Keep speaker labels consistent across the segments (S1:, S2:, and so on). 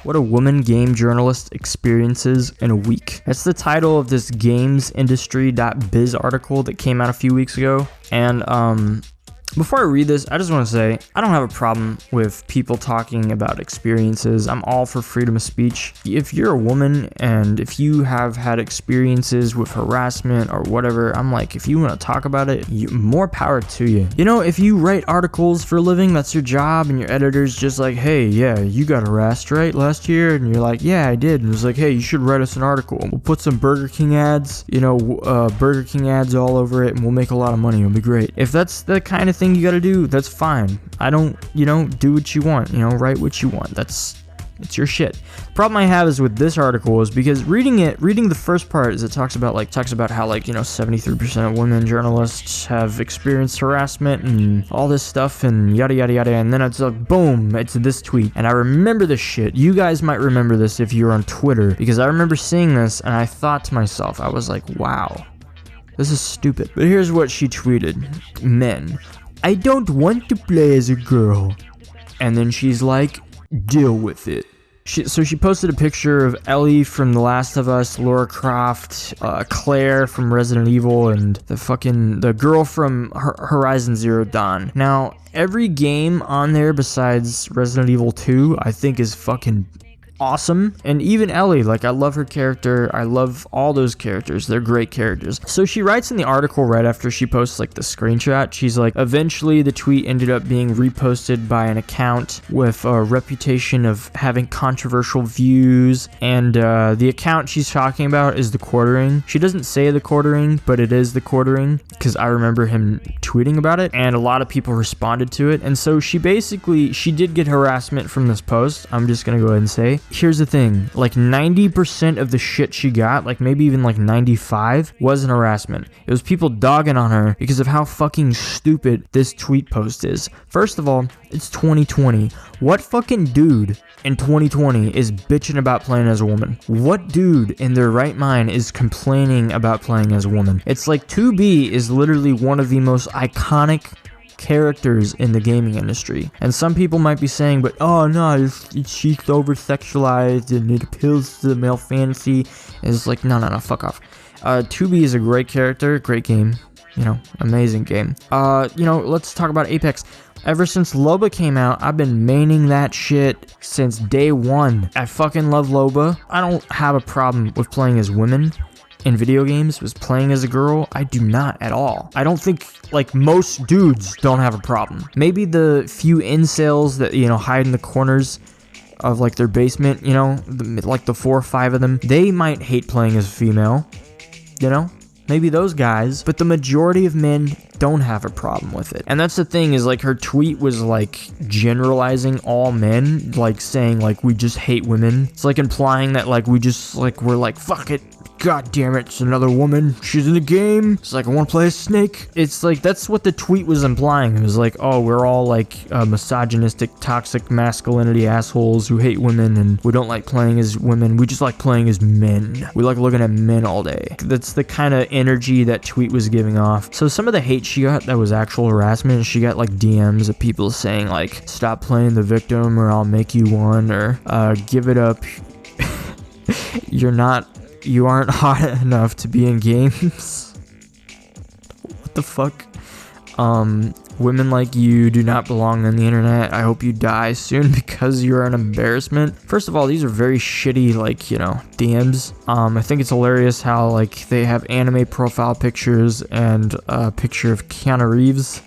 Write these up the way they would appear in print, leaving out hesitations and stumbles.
S1: What a woman game journalist experiences in a week. That's the title of this gamesindustry.biz article that came out a few weeks ago. And before I read this, I just want to say I don't have a problem with people talking about experiences. I'm all for freedom of speech. If you're a woman and if you have had experiences with harassment or whatever, I'm like, if you want to talk about it, more power to you. You know, if you write articles for a living, that's your job, and your editor's just like, hey, yeah, you got harassed, right, last year? And you're like, yeah, I did. And it's like, hey, you should write us an article. We'll put some Burger King ads, Burger King ads all over it, and we'll make a lot of money. It'll be great. If that's the kind of thing you gotta do, that's fine. I don't, do what you want, write what you want. It's your shit. The problem I have is with this article is because reading the first part is it talks about how 73% of women journalists have experienced harassment and all this stuff and yada yada yada, and then it's like boom, it's this tweet. And I remember this shit. You guys might remember this if you're on Twitter, because I remember seeing this and I thought to myself, I was like, wow, this is stupid. But here's what she tweeted. Men, I don't want to play as a girl. And then she's like, deal with it. So she posted a picture of Ellie from The Last of Us, Lara Croft, Claire from Resident Evil, and the girl from Horizon Zero Dawn. Now, every game on there besides Resident Evil 2, I think is fucking awesome. And even Ellie, I love her character. I love all those characters. They're great characters. So she writes in the article right after she posts the screenshot, she's like, eventually the tweet ended up being reposted by an account with a reputation of having controversial views, and the account she's talking about is the Quartering. She doesn't say the Quartering, but it is the Quartering, because I remember him tweeting about it, and a lot of people responded to it. And so she did get harassment from this post. I'm just gonna go ahead and say, here's the thing, 90% of the shit she got, maybe even 95, was an harassment. It was people dogging on her because of how fucking stupid this tweet post is. First of all, it's 2020. What fucking dude in 2020 is bitching about playing as a woman? What dude in their right mind is complaining about playing as a woman? It's like 2B is literally one of the most iconic characters in the gaming industry, and some people might be saying, but oh no, she's over sexualized and it appeals to the male fantasy. And it's like, no, fuck off. 2B is a great character, great game, amazing game. Let's talk about Apex. Ever since Loba came out, I've been maining that shit since day one. I fucking love Loba. I don't have a problem with playing as women in video games. Was playing as a girl, I do not at all. I don't think, most dudes don't have a problem. Maybe the few incels that, hide in the corners of, their basement, the 4 or 5 of them, they might hate playing as a female, maybe those guys, but the majority of men don't have a problem with it. And that's the thing, is her tweet was generalizing all men, saying we just hate women. It's implying that we just we're fuck it, god damn it, it's another woman, she's in the game, it's I want to play a snake. It's that's what the tweet was implying. It was oh, we're all misogynistic, toxic masculinity assholes who hate women, and we don't like playing as women, we just like playing as men, we like looking at men all day. That's the kind of energy that tweet was giving off. So some of the hate she got that was actual harassment. She got DMs of people saying stop playing the victim or I'll make you one, or give it up, you aren't hot enough to be in games. What the fuck? Women like you do not belong on the internet. I hope you die soon because you're an embarrassment. First of all, these are very shitty, DMs. I think it's hilarious how, they have anime profile pictures and a picture of Keanu Reeves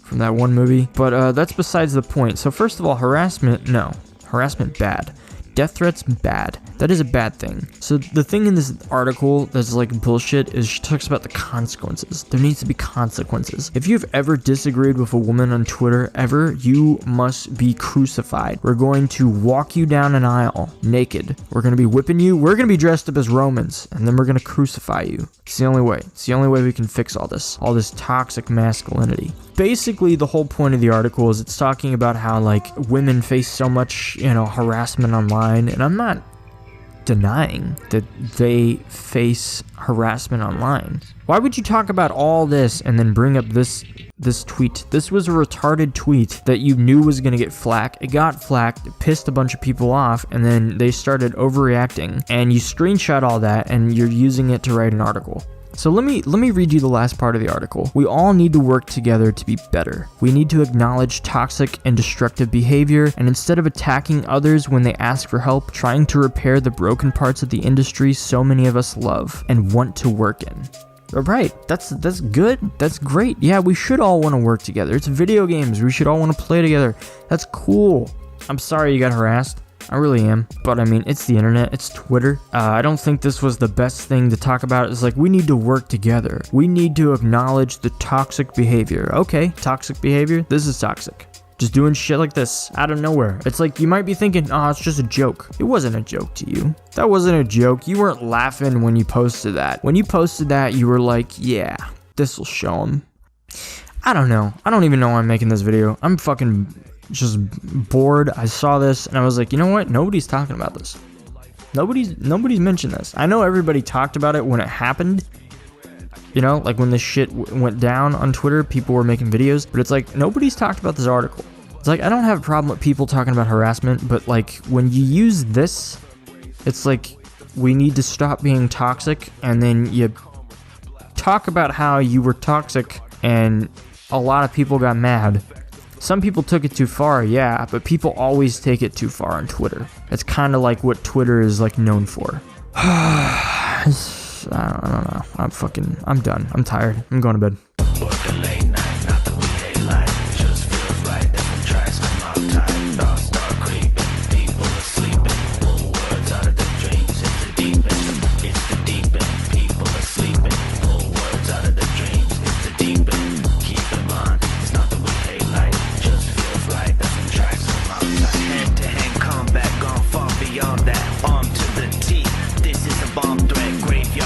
S1: from that one movie. But that's besides the point. So first of all, harassment, no. Harassment, bad. Death threats, bad. That is a bad thing. So the thing in this article that's bullshit is she talks about the consequences. There needs to be consequences. If you've ever disagreed with a woman on Twitter, you must be crucified. We're going to walk you down an aisle naked. We're going to be whipping you. We're going to be dressed up as Romans, and then we're going to crucify you. It's the only way. It's the only way we can fix all this toxic masculinity. Basically, the whole point of the article is it's talking about how women face so much, harassment online, and I'm not denying that they face harassment online. Why would you talk about all this and then bring up this tweet? This was a retarded tweet that you knew was going to get flack. It got flacked, it pissed a bunch of people off, and then they started overreacting, and you screenshot all that and you're using it to write an article. So let me read you the last part of the article. We all need to work together to be better. We need to acknowledge toxic and destructive behavior, and instead of attacking others when they ask for help, trying to repair the broken parts of the industry so many of us love and want to work in. Right, that's good, that's great. Yeah, we should all want to work together. It's video games, we should all want to play together. That's cool. I'm sorry you got harassed. I really am. But I mean, it's the internet, it's Twitter. I don't think this was the best thing to talk about. It's like, we need to work together. We need to acknowledge the toxic behavior. Okay, toxic behavior, this is toxic. Just doing shit like this out of nowhere. It's like, you might be thinking, oh, it's just a joke. It wasn't a joke to you. That wasn't a joke. You weren't laughing when you posted that. When you posted that, you were like, yeah, this will show them. I don't know. I don't even know why I'm making this video. I'm fucking just bored. I saw this and I was like, you know what? Nobody's talking about this. Nobody's mentioned this. I know everybody talked about it when it happened. You know, like when this shit went down on Twitter, people were making videos, but it's like, nobody's talked about this article. It's like, I don't have a problem with people talking about harassment, but like, when you use this, it's like, we need to stop being toxic, and then you talk about how you were toxic and a lot of people got mad. Some people took it too far, yeah, but people always take it too far on Twitter. It's kind of like what Twitter is like known for. I don't know. I'm done. I'm tired. I'm going to bed.